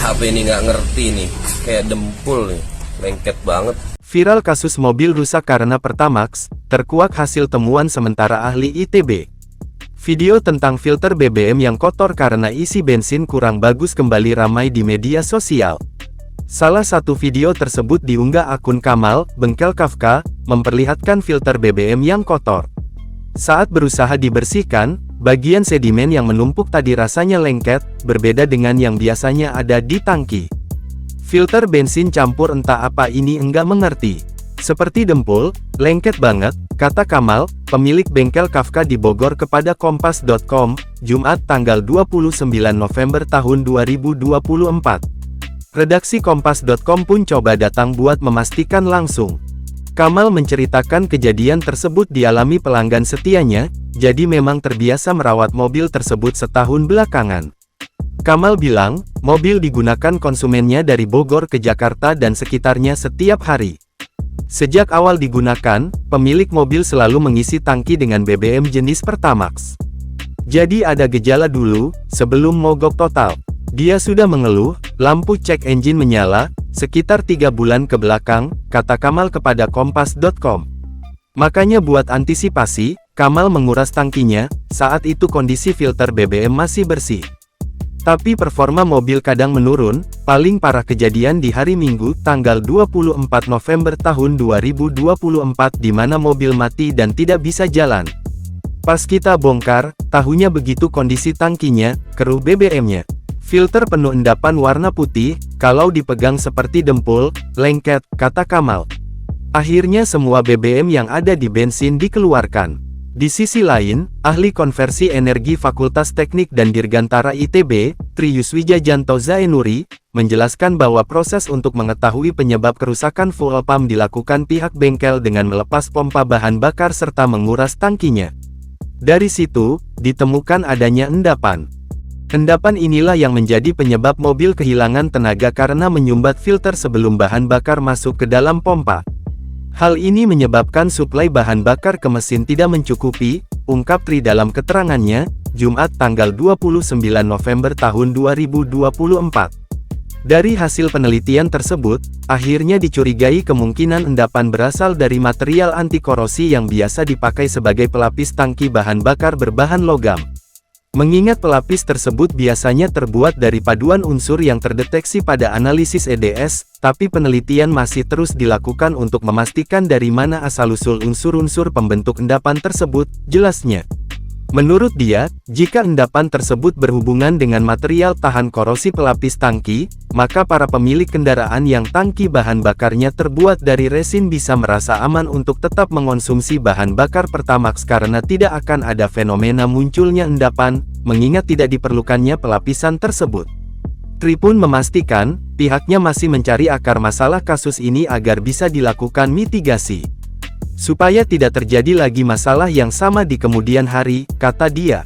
HP ini nggak ngerti nih, kayak dempul nih, lengket banget. Viral kasus mobil rusak karena Pertamax, terkuak hasil temuan sementara ahli ITB. Video tentang filter BBM yang kotor karena isi bensin kurang bagus kembali ramai di media sosial. Salah satu video tersebut diunggah akun Kamal, Bengkel Kafka, memperlihatkan filter BBM yang kotor. Saat berusaha dibersihkan, bagian sedimen yang menumpuk tadi rasanya lengket, berbeda dengan yang biasanya ada di tangki. Filter bensin campur entah apa ini enggak mengerti. Seperti dempul, lengket banget, kata Kamal, pemilik bengkel Kafka di Bogor kepada Kompas.com, Jumat tanggal 29 November tahun 2024. Redaksi Kompas.com pun coba datang buat memastikan langsung. Kamal menceritakan kejadian tersebut dialami pelanggan setianya, jadi memang terbiasa merawat mobil tersebut setahun belakangan. Kamal bilang, mobil digunakan konsumennya dari Bogor ke Jakarta dan sekitarnya setiap hari. Sejak awal digunakan, pemilik mobil selalu mengisi tangki dengan BBM jenis Pertamax. Jadi ada gejala dulu, sebelum mogok total. Dia sudah mengeluh, lampu cek engine menyala, sekitar 3 bulan ke belakang, kata Kamal kepada Kompas.com. Makanya buat antisipasi, Kamal menguras tangkinya, saat itu kondisi filter BBM masih bersih. Tapi performa mobil kadang menurun, paling parah kejadian di hari Minggu, tanggal 24 November tahun 2024 di mana mobil mati dan tidak bisa jalan. Pas kita bongkar, tahunya begitu kondisi tangkinya, keruh BBM-nya. Filter penuh endapan warna putih, kalau dipegang seperti dempul, lengket, kata Kamal. Akhirnya semua BBM yang ada di bensin dikeluarkan. Di sisi lain, ahli konversi energi Fakultas Teknik dan Dirgantara ITB, Triyuswijajanto Zainuri, menjelaskan bahwa proses untuk mengetahui penyebab kerusakan fuel pump dilakukan pihak bengkel dengan melepas pompa bahan bakar serta menguras tangkinya. Dari situ, ditemukan adanya endapan. Endapan inilah yang menjadi penyebab mobil kehilangan tenaga karena menyumbat filter sebelum bahan bakar masuk ke dalam pompa. Hal ini menyebabkan suplai bahan bakar ke mesin tidak mencukupi, ungkap Tri dalam keterangannya, Jumat tanggal 29 November tahun 2024. Dari hasil penelitian tersebut, akhirnya dicurigai kemungkinan endapan berasal dari material anti korosi yang biasa dipakai sebagai pelapis tangki bahan bakar berbahan logam. Mengingat pelapis tersebut biasanya terbuat dari paduan unsur yang terdeteksi pada analisis EDS, tapi penelitian masih terus dilakukan untuk memastikan dari mana asal-usul unsur-unsur pembentuk endapan tersebut, jelasnya. Menurut dia, jika endapan tersebut berhubungan dengan material tahan korosi pelapis tangki, maka para pemilik kendaraan yang tangki bahan bakarnya terbuat dari resin bisa merasa aman untuk tetap mengonsumsi bahan bakar Pertamax karena tidak akan ada fenomena munculnya endapan, mengingat tidak diperlukannya pelapisan tersebut. Tri pun memastikan, pihaknya masih mencari akar masalah kasus ini agar bisa dilakukan mitigasi. Supaya tidak terjadi lagi masalah yang sama di kemudian hari, kata dia.